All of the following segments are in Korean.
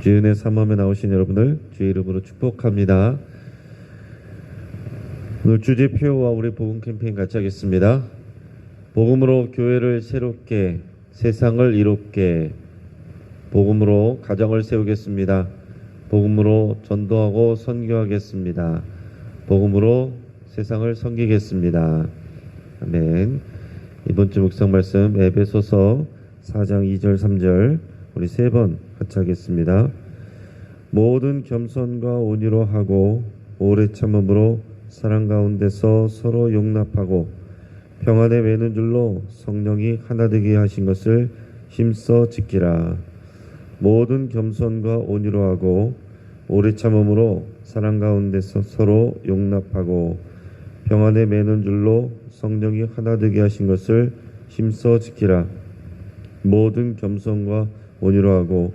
주의 은혜 삼엄에 나오신 여러분을 주의 이름으로 축복합니다. 오늘 주제표와 우리 복음 캠페인 같이 하겠습니다. 복음으로 교회를 새롭게, 세상을 이롭게, 복음으로 가정을 세우겠습니다. 복음으로 전도하고 선교하겠습니다. 복음으로 세상을 섬기겠습니다. 아멘. 이번 주 묵상 말씀 에베소서 4장 2절 3절 우리 세 번 같이 하겠습니다. 모든 겸손과 온유로 하고 오래 참음으로 사랑 가운데서 서로 용납하고 평안에 매는 줄로 성령이 하나 되게 하신 것을 힘써 지키라. 모든 겸손과 온유로 하고 오래 참음으로 사랑 가운데서 서로 용납하고 평안에 매는 줄로 성령이 하나 되게 하신 것을 힘써 지키라. 모든 겸손과 온유로 하고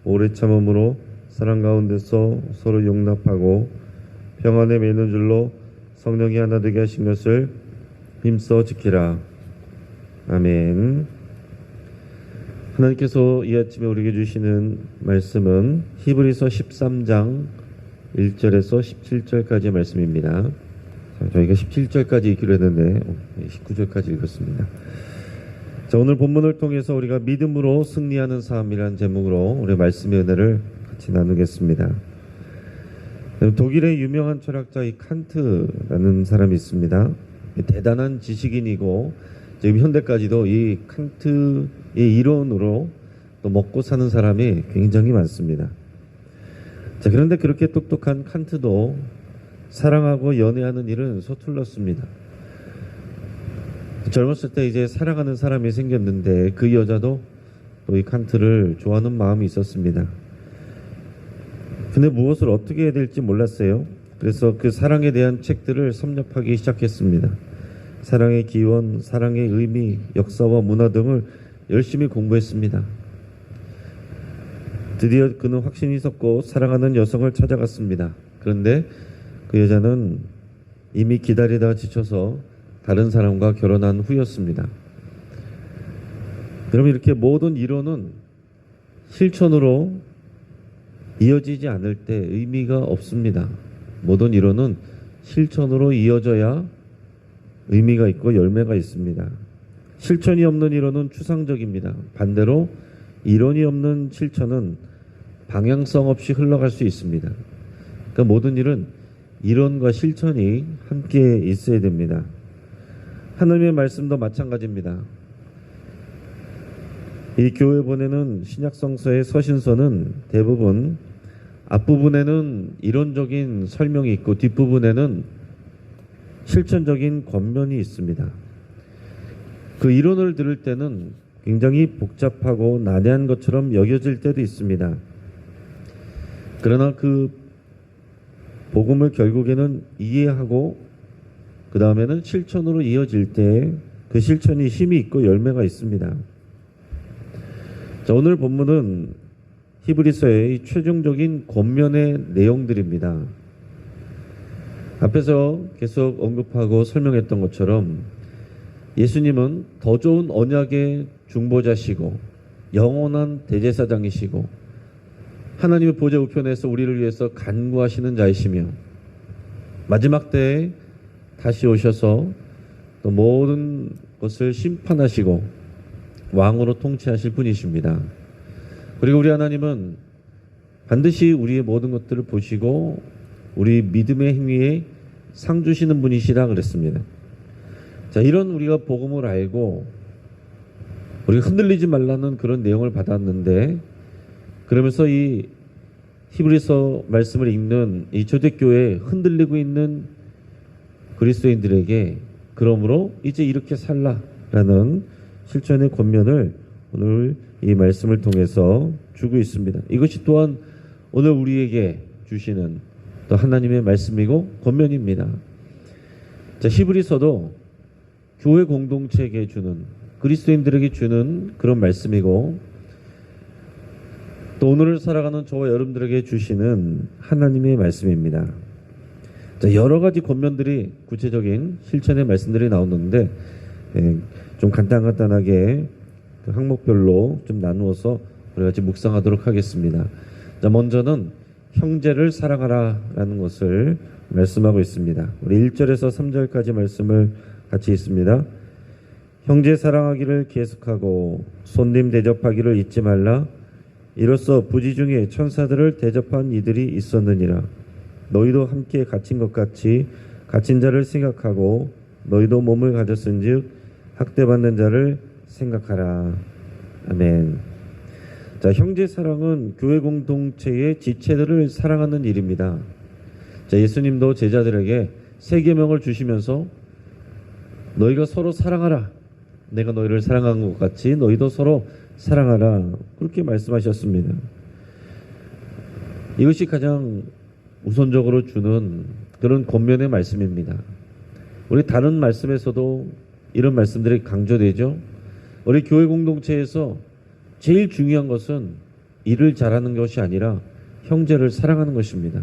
오래 참음으로 사랑 가운데서 서로 용납하고 평안에 매는 줄로 성령이 하나 되게 하신 것을 힘써 지키라. 아멘. 하나님께서 이 아침에 우리에게 주시는 말씀은 히브리서 13장 1절에서 17절까지의 말씀입니다. 저희가 17절까지 읽기로 했는데 19절까지 읽었습니다. 자, 오늘 본문을 통해서 우리가 믿음으로 승리하는 삶이라는 제목으로 우리 말씀의 은혜를 같이 나누겠습니다. 독일의 유명한 철학자 이 칸트라는 사람이 있습니다. 대단한 지식인이고 지금 현대까지도 이 칸트의 이론으로 또 먹고 사는 사람이 굉장히 많습니다. 자, 그런데 그렇게 똑똑한 칸트도 사랑하고 연애하는 일은 서툴렀습니다. 젊었을 때 이제 사랑하는 사람이 생겼는데 그 여자도 또 이 칸트를 좋아하는 마음이 있었습니다. 근데 무엇을 어떻게 해야 될지 몰랐어요. 그래서 그 사랑에 대한 책들을 섭렵하기 시작했습니다. 사랑의 기원, 사랑의 의미, 역사와 문화 등을 열심히 공부했습니다. 드디어 그는 확신이 섰고 사랑하는 여성을 찾아갔습니다. 그런데 그 여자는 이미 기다리다가 지쳐서 다른 사람과 결혼한 후였습니다. 그럼 이렇게 모든 이론은 실천으로 이어지지 않을 때 의미가 없습니다. 모든 이론은 실천으로 이어져야 의미가 있고 열매가 있습니다. 실천이 없는 이론은 추상적입니다. 반대로 이론이 없는 실천은 방향성 없이 흘러갈 수 있습니다. 그러니까 모든 일은 이론과 실천이 함께 있어야 됩니다. 하나님의 말씀도 마찬가지입니다. 이 교회 보내는 신약성서의 서신서는 대부분 앞부분에는 이론적인 설명이 있고 뒷부분에는 실천적인 권면이 있습니다. 그 이론을 들을 때는 굉장히 복잡하고 난해한 것처럼 여겨질 때도 있습니다. 그러나 그 복음을 결국에는 이해하고 그 다음에는 실천으로 이어질 때 그 실천이 힘이 있고 열매가 있습니다. 자, 오늘 본문은 히브리서의 최종적인 권면의 내용들입니다. 앞에서 계속 언급하고 설명했던 것처럼 예수님은 더 좋은 언약의 중보자시고 영원한 대제사장이시고 하나님의 보좌 우편에서 우리를 위해서 간구하시는 자이시며 마지막 때에 다시 오셔서 또 모든 것을 심판하시고 왕으로 통치하실 분이십니다. 그리고 우리 하나님은 반드시 우리의 모든 것들을 보시고 우리 믿음의 행위에 상 주시는 분이시라 그랬습니다. 자, 이런 우리가 복음을 알고 우리가 흔들리지 말라는 그런 내용을 받았는데 그러면서 이 히브리서 말씀을 읽는 이 초대교회에 흔들리고 있는 그리스도인들에게 그러므로 이제 이렇게 살라라는 실천의 권면을 오늘 이 말씀을 통해서 주고 있습니다. 이것이 또한 오늘 우리에게 주시는 또 하나님의 말씀이고 권면입니다. 자, 히브리서도 교회 공동체에게 주는 그리스도인들에게 주는 그런 말씀이고 또 오늘을 살아가는 저와 여러분들에게 주시는 하나님의 말씀입니다. 자, 여러 가지 권면들이 구체적인 실천의 말씀들이 나오는데 좀 간단하게 그 항목별로 좀 나누어서 우리 같이 묵상하도록 하겠습니다. 자, 먼저는 형제를 사랑하라라는 것을 말씀하고 있습니다. 우리 1절에서 3절까지 말씀을 같이 읽습니다. 형제 사랑하기를 계속하고 손님 대접하기를 잊지 말라. 이로써 부지 중에 천사들을 대접한 이들이 있었느니라. 너희도 함께 갇힌 것 같이 갇힌 자를 생각하고 너희도 몸을 가졌은즉 학대받는 자를 생각하라. 아멘. 자, 형제 사랑은 교회 공동체의 지체들을 사랑하는 일입니다. 자, 예수님도 제자들에게 세 계명을 주시면서 너희가 서로 사랑하라. 내가 너희를 사랑한 것 같이 너희도 서로 사랑하라. 그렇게 말씀하셨습니다. 이것이 가장 우선적으로 주는 그런 권면의 말씀입니다. 우리 다른 말씀에서도 이런 말씀들이 강조되죠. 우리 교회 공동체에서 제일 중요한 것은 일을 잘하는 것이 아니라 형제를 사랑하는 것입니다.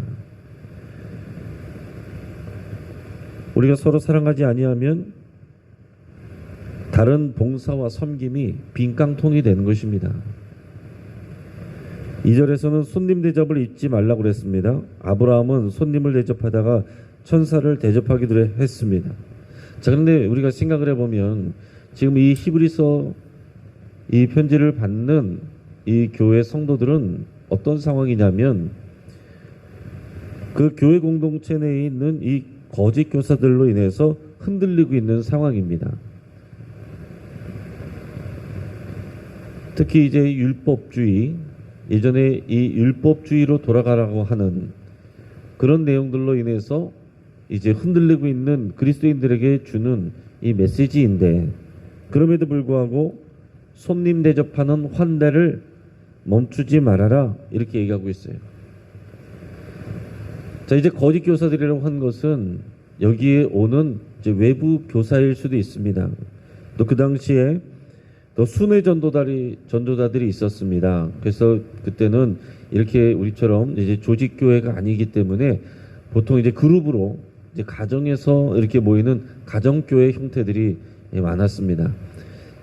우리가 서로 사랑하지 아니하면 다른 봉사와 섬김이 빈 깡통이 되는 것입니다. 2절에서는 손님 대접을 잊지 말라고 그랬습니다. 아브라함은 손님을 대접하다가 천사를 대접하기도 했습니다. 자, 그런데 우리가 생각을 해보면 지금 이 히브리서 이 편지를 받는 이 교회 성도들은 어떤 상황이냐면 그 교회 공동체 내에 있는 이 거짓 교사들로 인해서 흔들리고 있는 상황입니다. 특히 이제 율법주의, 예전에 이 율법주의로 돌아가라고 하는 그런 내용들로 인해서 이제 흔들리고 있는 그리스도인들에게 주는 이 메시지인데, 그럼에도 불구하고 손님 대접하는 환대를 멈추지 말아라 이렇게 얘기하고 있어요. 자, 이제 거짓 교사들이라고 한 것은 여기에 오는 이제 외부 교사일 수도 있습니다. 또 그 당시에 또 순회 전도자들이 있었습니다. 그래서 그때는 이렇게 우리처럼 이제 조직 교회가 아니기 때문에 보통 이제 그룹으로 이제 가정에서 이렇게 모이는 가정교회 형태들이 많았습니다.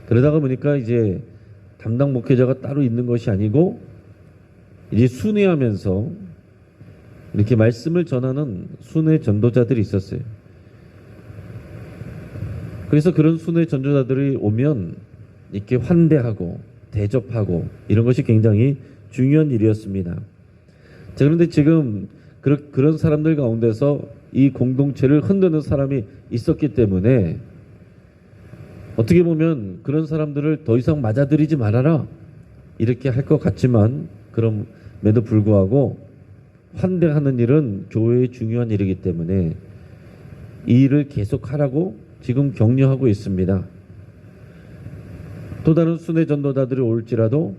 그러다가 보니까 이제 담당 목회자가 따로 있는 것이 아니고 이제 순회하면서 이렇게 말씀을 전하는 순회 전도자들이 있었어요. 그래서 그런 순회 전도자들이 오면 이렇게 환대하고 대접하고 이런 것이 굉장히 중요한 일이었습니다. 자, 그런데 지금 그런 사람들 가운데서 이 공동체를 흔드는 사람이 있었기 때문에 어떻게 보면 그런 사람들을 더 이상 맞아들이지 말아라 이렇게 할 것 같지만, 그럼에도 불구하고 환대하는 일은 교회의 중요한 일이기 때문에 이 일을 계속하라고 지금 격려하고 있습니다. 또 다른 순회 전도자들이 올지라도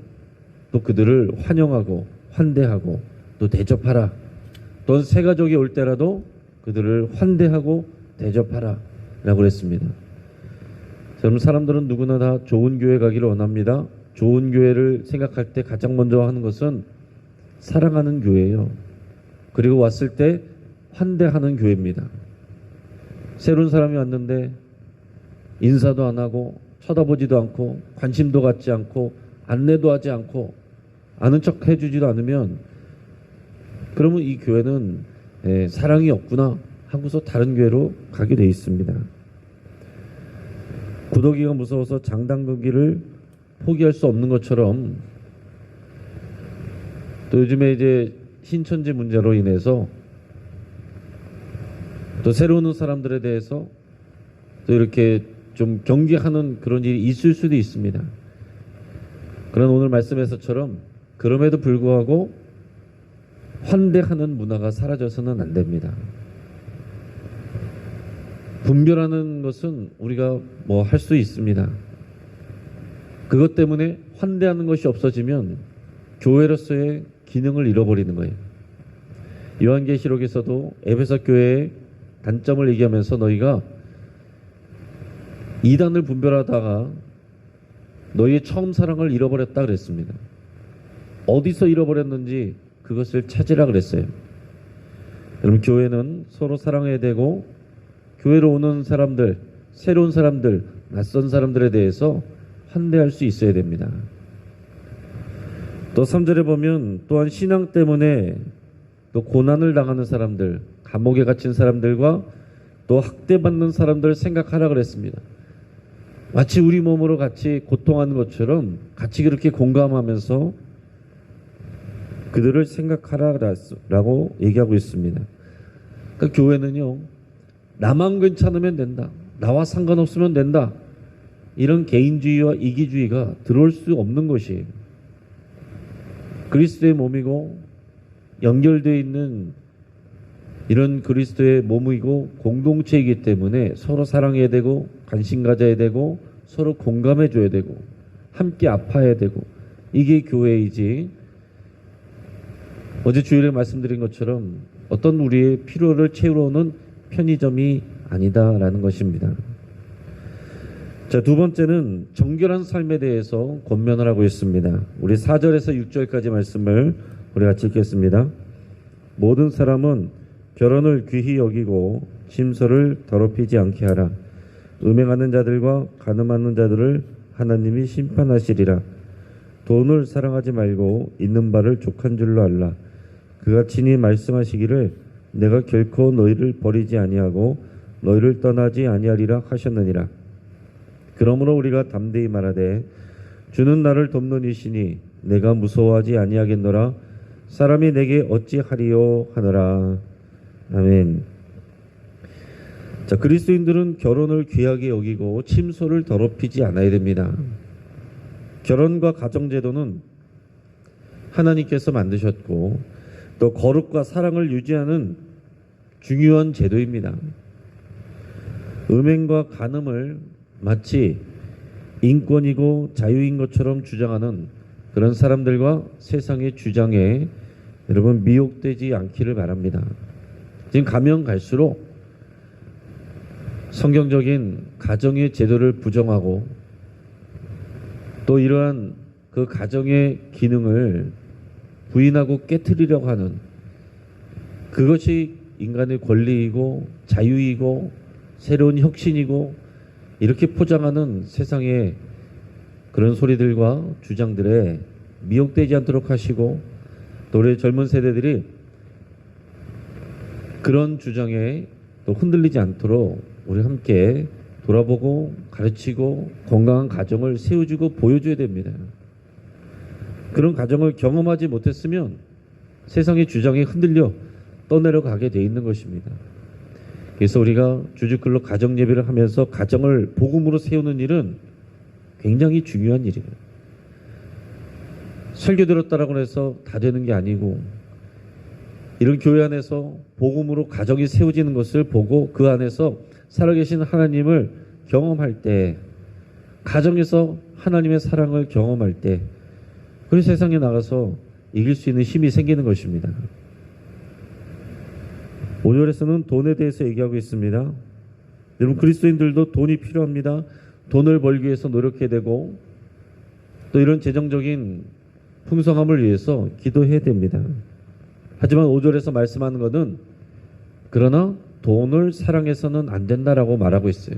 또 그들을 환영하고 환대하고 또 대접하라. 또 새 가족이 올 때라도 그들을 환대하고 대접하라 라고 했습니다. 여러분, 사람들은 누구나 다 좋은 교회 가기를 원합니다. 좋은 교회를 생각할 때 가장 먼저 하는 것은 사랑하는 교회예요. 그리고 왔을 때 환대하는 교회입니다. 새로운 사람이 왔는데 인사도 안 하고 쳐다보지도 않고 관심도 갖지 않고 안내도 하지 않고 아는 척 해주지도 않으면, 그러면 이 교회는 사랑이 없구나 하고서 다른 교회로 가게 돼 있습니다. 구더기가 무서워서 장담근기를 포기할 수 없는 것처럼, 또 요즘에 이제 신천지 문제로 인해서 또 새로 오는 사람들에 대해서 또 이렇게 좀 경계하는 그런 일이 있을 수도 있습니다. 그런 오늘 말씀에서처럼 그럼에도 불구하고 환대하는 문화가 사라져서는 안 됩니다. 분별하는 것은 우리가 뭐 할 수 있습니다. 그것 때문에 환대하는 것이 없어지면 교회로서의 기능을 잃어버리는 거예요. 요한계시록에서도 에베소 교회의 단점을 얘기하면서 너희가 이단을 분별하다가 너희의 처음 사랑을 잃어버렸다 그랬습니다. 어디서 잃어버렸는지 그것을 찾으라 그랬어요. 여러분, 교회는 서로 사랑해야 되고, 교회로 오는 사람들, 새로운 사람들, 낯선 사람들에 대해서 환대할 수 있어야 됩니다. 또 3절에 보면 또한 신앙 때문에 또 고난을 당하는 사람들, 감옥에 갇힌 사람들과 또 학대받는 사람들을 생각하라 그랬습니다. 마치 우리 몸으로 같이 고통하는 것처럼 같이 그렇게 공감하면서 그들을 생각하라라고 얘기하고 있습니다. 그러니까 교회는요, 나만 괜찮으면 된다, 나와 상관없으면 된다, 이런 개인주의와 이기주의가 들어올 수 없는 것이에요. 그리스도의 몸이고 연결되어 있는 이런 그리스도의 몸이고 공동체이기 때문에 서로 사랑해야 되고 관심 가져야 되고 서로 공감해 줘야 되고 함께 아파야 되고, 이게 교회이지 어제 주일에 말씀드린 것처럼 어떤 우리의 필요를 채우러 오는 편의점이 아니다라는 것입니다. 자, 두 번째는 정결한 삶에 대해서 권면을 하고 있습니다. 우리 4절에서 6절까지 말씀을 우리 같이 읽겠습니다. 모든 사람은 결혼을 귀히 여기고 침소를 더럽히지 않게 하라. 음행하는 자들과 간음하는 자들을 하나님이 심판하시리라. 돈을 사랑하지 말고 있는 바를 족한 줄로 알라. 그가 친히 말씀하시기를 내가 결코 너희를 버리지 아니하고 너희를 떠나지 아니하리라 하셨느니라. 그러므로 우리가 담대히 말하되 주는 나를 돕는 이시니 내가 무서워하지 아니하겠노라. 사람이 내게 어찌하리요 하느라. 아멘. 자, 그리스도인들은 결혼을 귀하게 여기고 침소를 더럽히지 않아야 됩니다. 결혼과 가정제도는 하나님께서 만드셨고 또 거룩과 사랑을 유지하는 중요한 제도입니다. 음행과 간음을 마치 인권이고 자유인 것처럼 주장하는 그런 사람들과 세상의 주장에 여러분 미혹되지 않기를 바랍니다. 지금 가면 갈수록 성경적인 가정의 제도를 부정하고 또 이러한 그 가정의 기능을 부인하고 깨트리려고 하는, 그것이 인간의 권리이고 자유이고 새로운 혁신이고 이렇게 포장하는 세상의 그런 소리들과 주장들에 미혹되지 않도록 하시고, 또 우리 젊은 세대들이 그런 주장에 또 흔들리지 않도록 우리 함께 돌아보고 가르치고 건강한 가정을 세워주고 보여줘야 됩니다. 그런 가정을 경험하지 못했으면 세상의 주장에 흔들려 떠내려가게 돼 있는 것입니다. 그래서 우리가 주주클럽 가정 예배를 하면서 가정을 복음으로 세우는 일은 굉장히 중요한 일이에요. 설교 들었다라고 해서 다 되는 게 아니고, 이런 교회 안에서 복음으로 가정이 세워지는 것을 보고 그 안에서 살아계신 하나님을 경험할 때, 가정에서 하나님의 사랑을 경험할 때, 그 세상에 나가서 이길 수 있는 힘이 생기는 것입니다. 5절에서는 돈에 대해서 얘기하고 있습니다. 여러분, 그리스도인들도 돈이 필요합니다. 돈을 벌기 위해서 노력해야 되고 또 이런 재정적인 풍성함을 위해서 기도해야 됩니다. 하지만 5절에서 말씀하는 것은 그러나 돈을 사랑해서는 안 된다라고 말하고 있어요.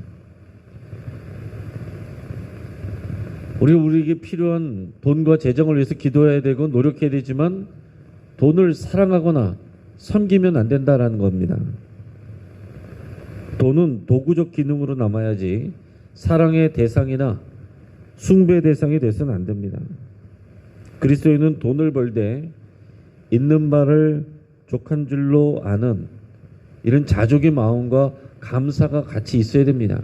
우리에게 필요한 돈과 재정을 위해서 기도해야 되고 노력해야 되지만 돈을 사랑하거나 섬기면 안 된다라는 겁니다. 돈은 도구적 기능으로 남아야지 사랑의 대상이나 숭배의 대상이 돼서는 안 됩니다. 그리스도인은 돈을 벌 때 있는 바를 족한 줄로 아는 이런 자족의 마음과 감사가 같이 있어야 됩니다.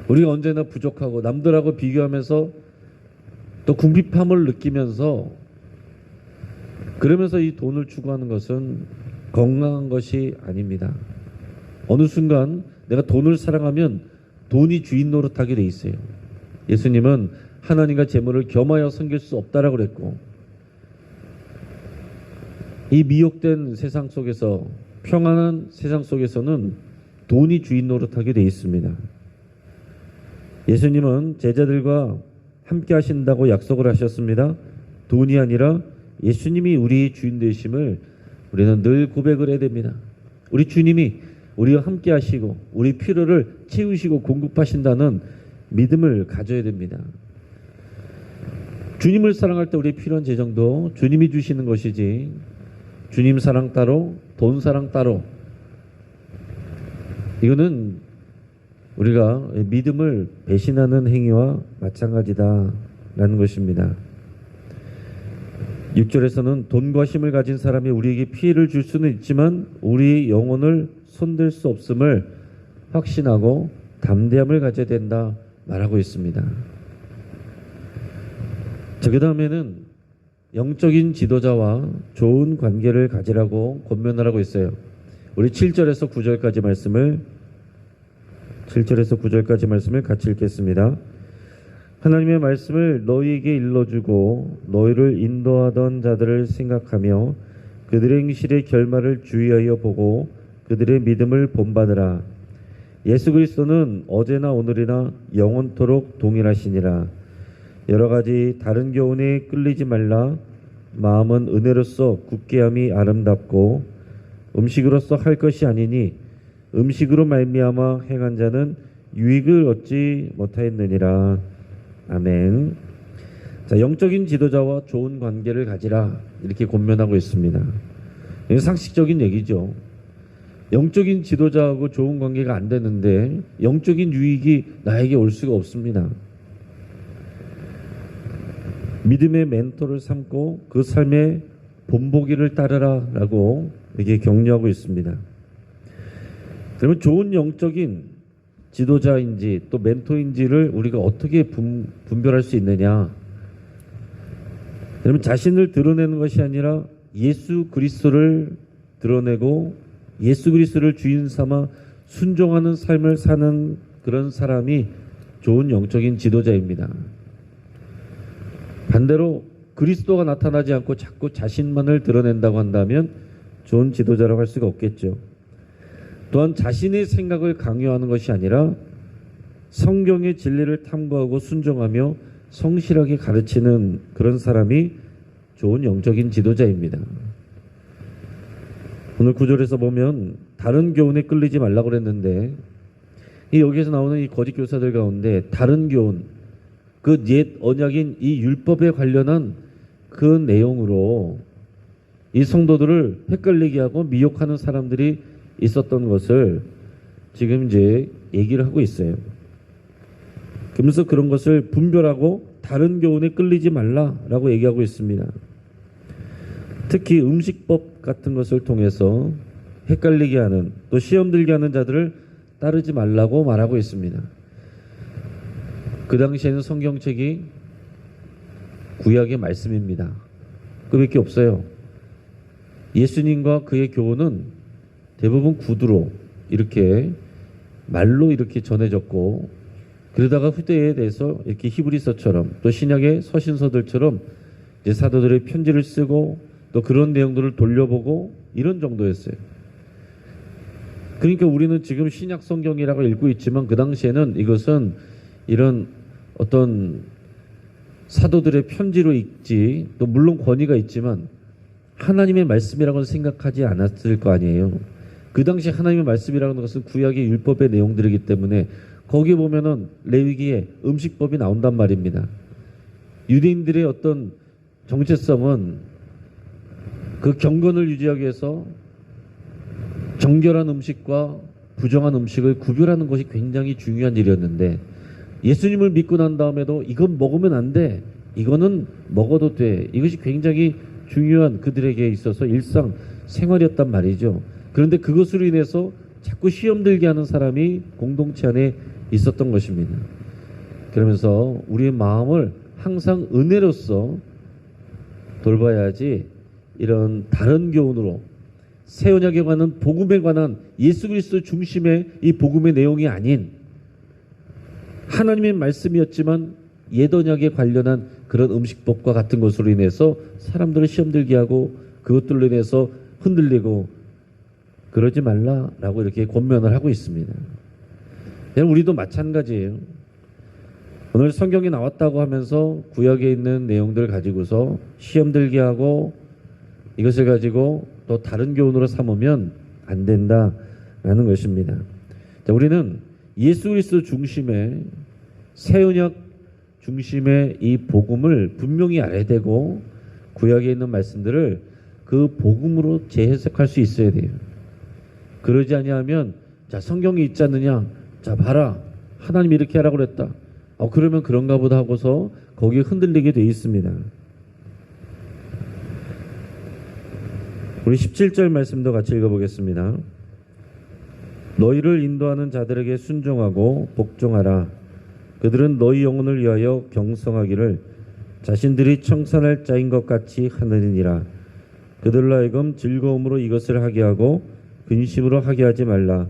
우리가 언제나 부족하고 남들하고 비교하면서 또 궁핍함을 느끼면서 그러면서 이 돈을 추구하는 것은 건강한 것이 아닙니다. 어느 순간 내가 돈을 사랑하면 돈이 주인 노릇하게 돼 있어요. 예수님은 하나님과 재물을 겸하여 섬길 수 없다라고 그랬고, 이 미혹된 세상 속에서, 평안한 세상 속에서는 돈이 주인 노릇하게 돼 있습니다. 예수님은 제자들과 함께 하신다고 약속을 하셨습니다. 돈이 아니라 예수님이 우리 주인 되심을 우리는 늘 고백을 해야 됩니다. 우리 주님이 우리와 함께 하시고 우리 필요를 채우시고 공급하신다는 믿음을 가져야 됩니다. 주님을 사랑할 때 우리의 필요한 재정도 주님이 주시는 것이지 주님 사랑 따로 돈 사랑 따로, 이거는 우리가 믿음을 배신하는 행위와 마찬가지다라는 것입니다. 6절에서는 돈과 힘을 가진 사람이 우리에게 피해를 줄 수는 있지만 우리 영혼을 손댈 수 없음을 확신하고 담대함을 가져야 된다 말하고 있습니다. 그 다음에는 영적인 지도자와 좋은 관계를 가지라고 권면하라고 있어요. 우리 7절에서 9절까지 말씀을 같이 읽겠습니다. 하나님의 말씀을 너희에게 일러주고 너희를 인도하던 자들을 생각하며 그들의 행실의 결말을 주의하여 보고 그들의 믿음을 본받으라. 예수 그리스도는 어제나 오늘이나 영원토록 동일하시니라. 여러 가지 다른 교훈에 끌리지 말라. 마음은 은혜로서 굳게함이 아름답고 음식으로서 할 것이 아니니 음식으로 말미암아 행한 자는 유익을 얻지 못하였느니라. 아멘. 자, 영적인 지도자와 좋은 관계를 가지라 이렇게 권면하고 있습니다. 이게 상식적인 얘기죠. 영적인 지도자하고 좋은 관계가 안 되는데 영적인 유익이 나에게 올 수가 없습니다. 믿음의 멘토를 삼고 그 삶의 본보기를 따르라 라고 이렇게 격려하고 있습니다. 그러면 좋은 영적인 지도자인지 또 멘토인지를 우리가 어떻게 분별할 수 있느냐? 그러면 자신을 드러내는 것이 아니라 예수 그리스도를 드러내고 예수 그리스도를 주인 삼아 순종하는 삶을 사는 그런 사람이 좋은 영적인 지도자입니다. 반대로 그리스도가 나타나지 않고 자꾸 자신만을 드러낸다고 한다면 좋은 지도자라고 할 수가 없겠죠. 또한 자신의 생각을 강요하는 것이 아니라 성경의 진리를 탐구하고 순종하며 성실하게 가르치는 그런 사람이 좋은 영적인 지도자입니다. 오늘 9절에서 보면 다른 교훈에 끌리지 말라고 그랬는데 여기에서 나오는 이 거짓 교사들 가운데 다른 교훈, 그 옛 언약인 이 율법에 관련한 그 내용으로 이 성도들을 헷갈리게 하고 미혹하는 사람들이 있었던 것을 지금 이제 얘기를 하고 있어요. 그러면서 그런 것을 분별하고 다른 교훈에 끌리지 말라라고 얘기하고 있습니다. 특히 음식법 같은 것을 통해서 헷갈리게 하는 또 시험 들게 하는 자들을 따르지 말라고 말하고 있습니다. 그 당시에는 성경책이 구약의 말씀입니다. 그밖에 없어요. 예수님과 그의 교훈은 대부분 구두로 이렇게 말로 이렇게 전해졌고 그러다가 후대에 대해서 이렇게 히브리서처럼 또 신약의 서신서들처럼 이제 사도들의 편지를 쓰고 또 그런 내용들을 돌려보고 이런 정도였어요. 그러니까 우리는 지금 신약 성경이라고 읽고 있지만 그 당시에는 이것은 이런 어떤 사도들의 편지로 읽지 또 물론 권위가 있지만 하나님의 말씀이라고는 생각하지 않았을 거 아니에요. 그 당시 하나님의 말씀이라는 것은 구약의 율법의 내용들이기 때문에 거기 보면은 레위기에 음식법이 나온단 말입니다. 유대인들의 어떤 정체성은 그 경건을 유지하기 위해서 정결한 음식과 부정한 음식을 구별하는 것이 굉장히 중요한 일이었는데 예수님을 믿고 난 다음에도 이건 먹으면 안 돼, 이거는 먹어도 돼, 이것이 굉장히 중요한 그들에게 있어서 일상 생활이었단 말이죠. 그런데 그것으로 인해서 자꾸 시험 들게 하는 사람이 공동체 안에 있었던 것입니다. 그러면서 우리의 마음을 항상 은혜로서 돌봐야지 이런 다른 교훈으로 새 언약에 관한 복음에 관한 예수 그리스도 중심의 이 복음의 내용이 아닌 하나님의 말씀이었지만 옛 언약에 관련한 그런 음식법과 같은 것으로 인해서 사람들을 시험 들게 하고 그것들로 인해서 흔들리고 그러지 말라라고 이렇게 권면을 하고 있습니다. 우리도 마찬가지예요. 오늘 성경이 나왔다고 하면서 구약에 있는 내용들 가지고서 시험 들게 하고 이것을 가지고 또 다른 교훈으로 삼으면 안 된다라는 것입니다. 자, 우리는 예수 그리스도 중심의 새 언약 중심의 이 복음을 분명히 알아야 되고 구약에 있는 말씀들을 그 복음으로 재해석할 수 있어야 돼요. 그러지 아니하면 자 성경이 있지 않느냐, 자 봐라 하나님이 이렇게 하라고 그랬다, 그러면 그런가 보다 하고서 거기에 흔들리게 돼 있습니다. 우리 17절 말씀도 같이 읽어보겠습니다. 너희를 인도하는 자들에게 순종하고 복종하라. 그들은 너희 영혼을 위하여 경성하기를 자신들이 청산할 자인 것 같이 하느니라. 그들로 하여금 즐거움으로 이것을 하게 하고 근심으로 하게 하지 말라.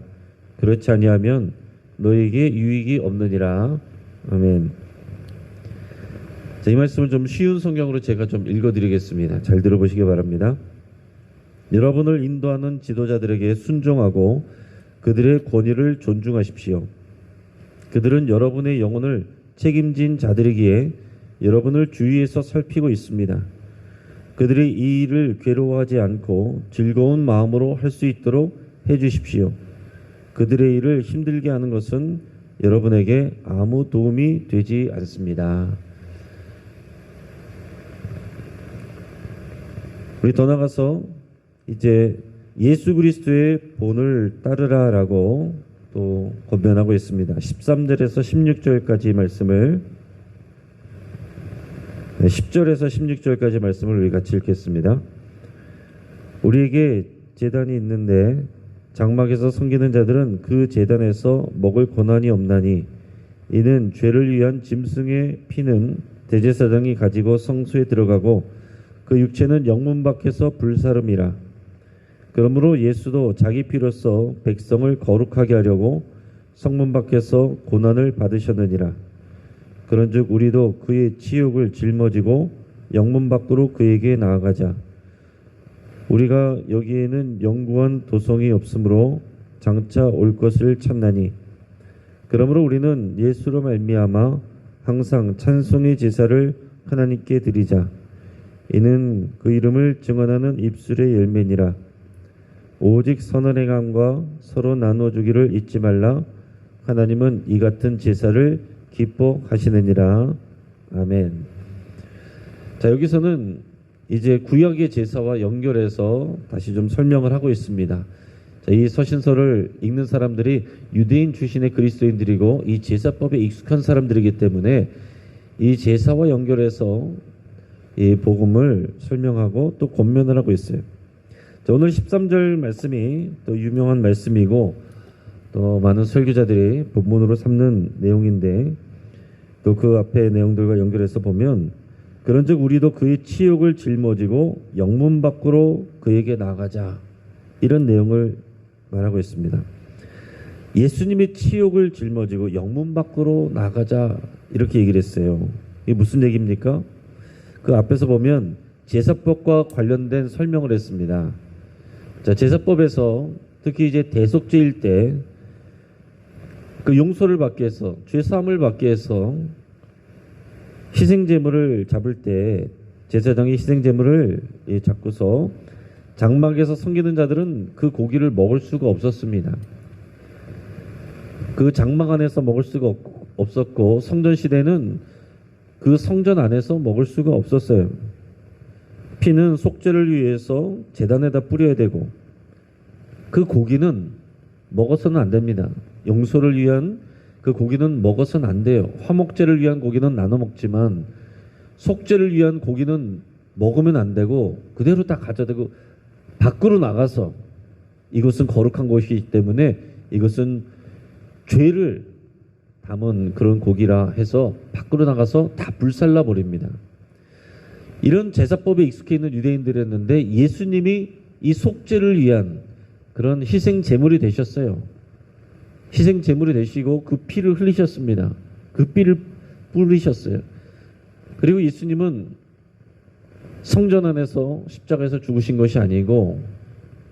그렇지 아니하면 너희에게 유익이 없느니라. 아멘. 자, 이 말씀을 좀 쉬운 성경으로 제가 좀 읽어드리겠습니다. 잘 들어보시기 바랍니다. 여러분을 인도하는 지도자들에게 순종하고 그들의 권위를 존중하십시오. 그들은 여러분의 영혼을 책임진 자들이기에 여러분을 주위에서 살피고 있습니다. 그들이 이 일을 괴로워하지 않고 즐거운 마음으로 할 수 있도록 해주십시오. 그들의 일을 힘들게 하는 것은 여러분에게 아무 도움이 되지 않습니다. 우리 더 나가서 이제 예수 그리스도의 본을 따르라라고 또 권면하고 있습니다. 13절에서 16절까지 말씀을 10절에서 16절까지 말씀을 우리 같이 읽겠습니다. 우리에게 제단이 있는데 장막에서 섬기는 자들은 그 제단에서 먹을 권한이 없나니 이는 죄를 위한 짐승의 피는 대제사장이 가지고 성소에 들어가고 그 육체는 영문 밖에서 불사름이라. 그러므로 예수도 자기 피로써 백성을 거룩하게 하려고 성문 밖에서 고난을 받으셨느니라. 그런즉 우리도 그의 치욕을 짊어지고 영문 밖으로 그에게 나아가자. 우리가 여기에는 영구한 도성이 없으므로 장차 올 것을 찾나니 그러므로 우리는 예수로 말미암아 항상 찬송의 제사를 하나님께 드리자. 이는 그 이름을 증언하는 입술의 열매니라. 오직 선한 행함과 서로 나눠주기를 잊지 말라. 하나님은 이 같은 제사를 기뻐하시느니라. 아멘. 자, 여기서는 이제 구약의 제사와 연결해서 다시 좀 설명을 하고 있습니다. 자, 이 서신서를 읽는 사람들이 유대인 출신의 그리스도인들이고 이 제사법에 익숙한 사람들이기 때문에 이 제사와 연결해서 이 복음을 설명하고 또 권면을 하고 있어요. 자, 오늘 13절 말씀이 또 유명한 말씀이고 또 많은 설교자들이 본문으로 삼는 내용인데 또 그 앞에 내용들과 연결해서 보면 그런즉 우리도 그의 치욕을 짊어지고 영문 밖으로 그에게 나가자, 이런 내용을 말하고 있습니다. 예수님의 치욕을 짊어지고 영문 밖으로 나가자, 이렇게 얘기를 했어요. 이게 무슨 얘기입니까? 그 앞에서 보면 제사법과 관련된 설명을 했습니다. 자, 제사법에서 특히 이제 대속죄일 때 그 용서를 받기 위해서, 죄 사함을 받기 위해서 희생제물을 잡을 때 제사장이 희생제물을 잡고서 장막에서 섬기는 자들은 그 고기를 먹을 수가 없었습니다. 그 장막 안에서 먹을 수가 없었고 성전 시대는 그 성전 안에서 먹을 수가 없었어요. 피는 속죄를 위해서 제단에다 뿌려야 되고 그 고기는 먹어서는 안 됩니다. 용서를 위한 그 고기는 먹어서는 안 돼요. 화목제를 위한 고기는 나눠 먹지만 속죄를 위한 고기는 먹으면 안 되고 그대로 딱 가져다고 밖으로 나가서 이것은 거룩한 것이기 때문에 이것은 죄를 담은 그런 고기라 해서 밖으로 나가서 다 불살라 버립니다. 이런 제사법에 익숙해 있는 유대인들이었는데 예수님이 이 속죄를 위한 그런 희생 제물이 되셨어요. 희생 제물이 되시고 그 피를 흘리셨습니다. 그 피를 뿌리셨어요. 그리고 예수님은 성전 안에서 십자가에서 죽으신 것이 아니고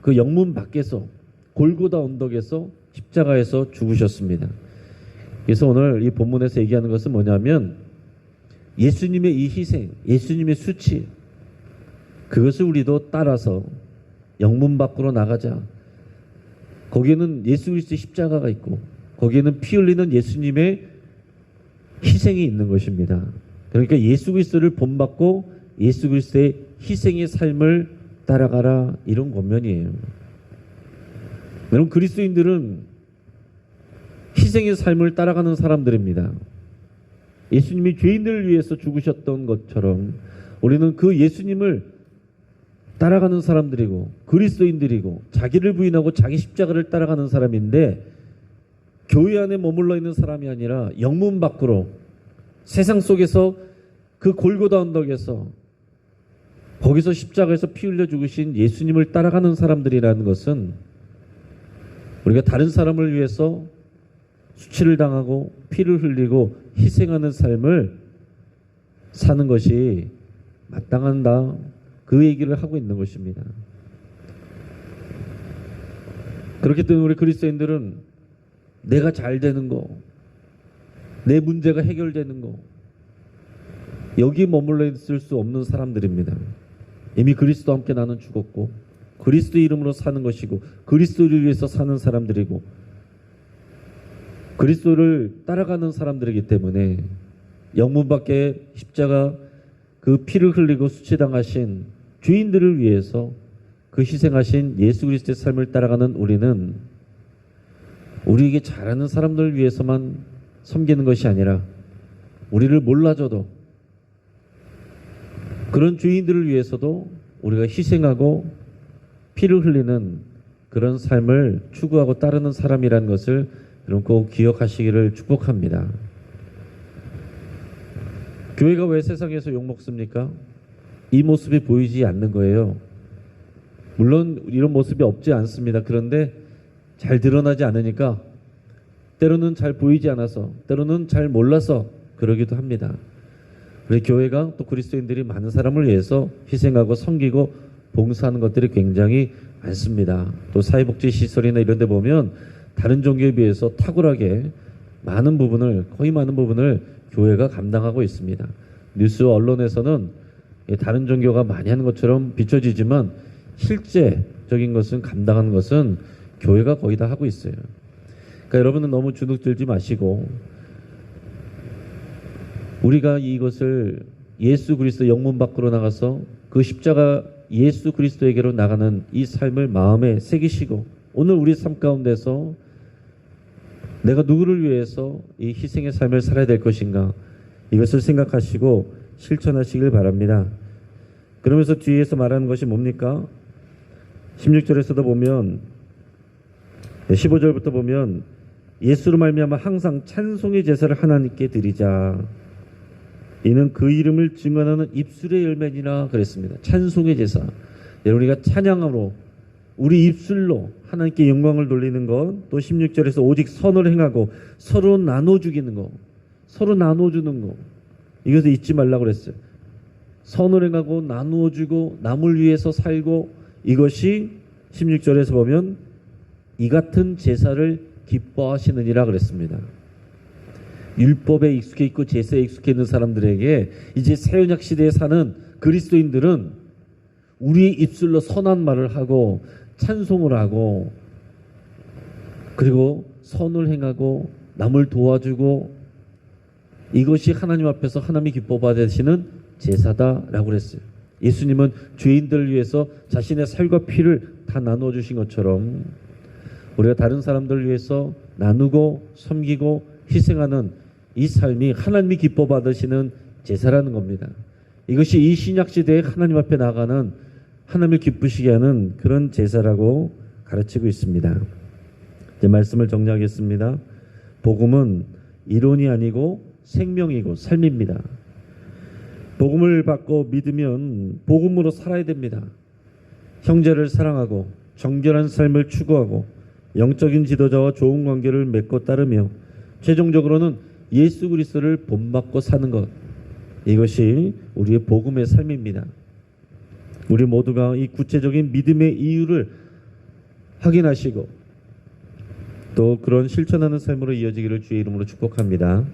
그 영문 밖에서 골고다 언덕에서 십자가에서 죽으셨습니다. 그래서 오늘 이 본문에서 얘기하는 것은 뭐냐면 예수님의 이 희생, 예수님의 수치, 그것을 우리도 따라서 영문 밖으로 나가자. 거기에는 예수 그리스도의 십자가가 있고 거기에는 피 흘리는 예수님의 희생이 있는 것입니다. 그러니까 예수 그리스도를 본받고 예수 그리스도의 희생의 삶을 따라가라, 이런 권면이에요. 여러분, 그리스도인들은 희생의 삶을 따라가는 사람들입니다. 예수님이 죄인들을 위해서 죽으셨던 것처럼 우리는 그 예수님을 따라가는 사람들이고 그리스도인들이고 자기를 부인하고 자기 십자가를 따라가는 사람인데, 교회 안에 머물러 있는 사람이 아니라 영문 밖으로 세상 속에서 그 골고다 언덕에서 거기서 십자가에서 피 흘려 죽으신 예수님을 따라가는 사람들이라는 것은 우리가 다른 사람을 위해서 수치를 당하고 피를 흘리고 희생하는 삶을 사는 것이 마땅한다, 그 얘기를 하고 있는 것입니다. 그렇기 때문에 우리 그리스도인들은 내가 잘 되는 거, 내 문제가 해결되는 거, 여기 머물러 있을 수 없는 사람들입니다. 이미 그리스도와 함께 나는 죽었고 그리스도 이름으로 사는 것이고 그리스도를 위해서 사는 사람들이고 그리스도를 따라가는 사람들이기 때문에 영문 밖에 십자가 그 피를 흘리고 수치당하신 죄인들을 위해서 그 희생하신 예수 그리스도의 삶을 따라가는 우리는 우리에게 잘하는 사람들을 위해서만 섬기는 것이 아니라 우리를 몰라줘도 그런 죄인들을 위해서도 우리가 희생하고 피를 흘리는 그런 삶을 추구하고 따르는 사람이라는 것을 여러분 꼭 기억하시기를 축복합니다. 교회가 왜 세상에서 욕먹습니까? 이 모습이 보이지 않는 거예요. 물론 이런 모습이 없지 않습니다. 그런데 잘 드러나지 않으니까, 때로는 잘 보이지 않아서, 때로는 잘 몰라서 그러기도 합니다. 우리 교회가 또 그리스도인들이 많은 사람을 위해서 희생하고 섬기고 봉사하는 것들이 굉장히 많습니다. 또 사회복지 시설이나 이런 데 보면 다른 종교에 비해서 탁월하게 거의 많은 부분을 교회가 감당하고 있습니다. 뉴스 언론에서는 다른 종교가 많이 하는 것처럼 비춰지지만 실제적인 것은, 감당하는 것은 교회가 거의 다 하고 있어요. 그러니까 여러분은 너무 주눅들지 마시고 우리가 이것을 예수 그리스도 영문 밖으로 나가서 그 십자가 예수 그리스도에게로 나가는 이 삶을 마음에 새기시고, 오늘 우리 삶 가운데서 내가 누구를 위해서 이 희생의 삶을 살아야 될 것인가, 이것을 생각하시고 실천하시길 바랍니다. 그러면서 뒤에서 말하는 것이 뭡니까? 16절에서도 보면, 15절부터 보면 예수로 말미암아 항상 찬송의 제사를 하나님께 드리자. 이는 그 이름을 증언하는 입술의 열매니라 그랬습니다. 찬송의 제사. 여러분, 우리가 찬양으로 우리 입술로 하나님께 영광을 돌리는 것, 또 16절에서 오직 선을 행하고 서로 나눠 죽이는 것, 서로 나눠주는 것, 이것을 잊지 말라고 그랬어요. 선을 행하고 나누어 주고 남을 위해서 살고, 이것이 16절에서 보면 이 같은 제사를 기뻐하시느니라 그랬습니다. 율법에 익숙해 있고 제사에 익숙해 있는 사람들에게 이제 새언약 시대에 사는 그리스도인들은 우리의 입술로 선한 말을 하고 찬송을 하고 그리고 선을 행하고 남을 도와주고, 이것이 하나님 앞에서 하나님이 기뻐 받으시는 제사다라고 그랬어요. 예수님은 죄인들을 위해서 자신의 살과 피를 다 나누어 주신 것처럼 우리가 다른 사람들을 위해서 나누고 섬기고 희생하는 이 삶이 하나님이 기뻐 받으시는 제사라는 겁니다. 이것이 이 신약 시대에 하나님 앞에 나가는, 하나님을 기쁘시게 하는 그런 제사라고 가르치고 있습니다. 이제 말씀을 정리하겠습니다. 복음은 이론이 아니고 생명이고 삶입니다. 복음을 받고 믿으면 복음으로 살아야 됩니다. 형제를 사랑하고 정결한 삶을 추구하고 영적인 지도자와 좋은 관계를 맺고 따르며 최종적으로는 예수 그리스도를 본받고 사는 것, 이것이 우리의 복음의 삶입니다. 우리 모두가 이 구체적인 믿음의 이유를 확인하시고 또 그런 실천하는 삶으로 이어지기를 주의 이름으로 축복합니다.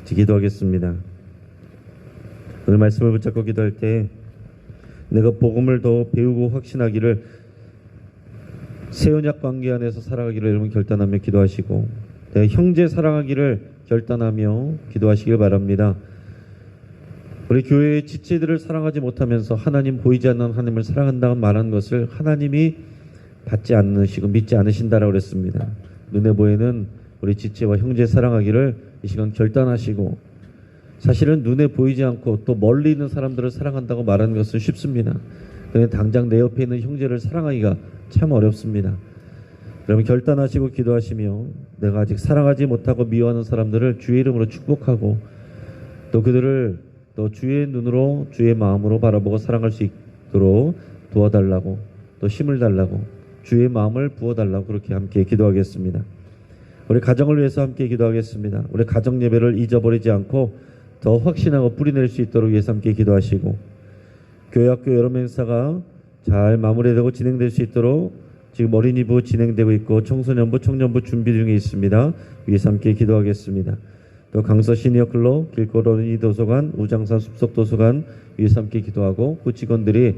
기도하겠습니다. 오늘 말씀을 붙잡고 기도할 때 내가 복음을 더 배우고 확신하기를, 새언약 관계 안에서 살아가기를 여러분 결단하며 기도하시고, 형제 사랑하기를 결단하며 기도하시길 바랍니다. 우리 교회의 지체들을 사랑하지 못하면서 하나님 보이지 않는 하나님을 사랑한다고 말하는 것을 하나님이 받지 않으시고 믿지 않으신다라고 그랬습니다. 눈에 보이는 우리 지체와 형제 사랑하기를 이 시간 결단하시고, 사실은 눈에 보이지 않고 또 멀리 있는 사람들을 사랑한다고 말하는 것은 쉽습니다. 그런데 당장 내 옆에 있는 형제를 사랑하기가 참 어렵습니다. 여러분 결단하시고 기도하시며 내가 아직 사랑하지 못하고 미워하는 사람들을 주의 이름으로 축복하고 또 그들을 또 주의 눈으로 주의 마음으로 바라보고 사랑할 수 있도록 도와달라고, 또 힘을 달라고, 주의 마음을 부어달라고 그렇게 함께 기도하겠습니다. 우리 가정을 위해서 함께 기도하겠습니다. 우리 가정 예배를 잊어버리지 않고 더 확신하고 뿌리낼 수 있도록 위해서 함께 기도하시고, 교회학교 여름 행사가 잘 마무리되고 진행될 수 있도록 지금 어린이부 진행되고 있고 청소년부, 청년부 준비 중에 있습니다. 위에서 함께 기도하겠습니다. 또 강서 시니어클럽, 길거리 어린이 도서관, 우장산 숲속 도서관 위에서 함께 기도하고, 그 직원들이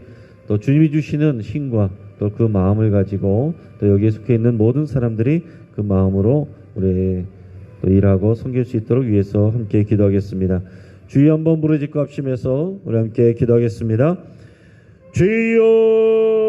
또 주님이 주시는 힘과 또 그 마음을 가지고 또 여기에 속해 있는 모든 사람들이 그 마음으로 우리 또 일하고 섬길 수 있도록 위해서 함께 기도하겠습니다. 주여 한번 부르짖고 합심해서 우리 함께 기도하겠습니다. 주여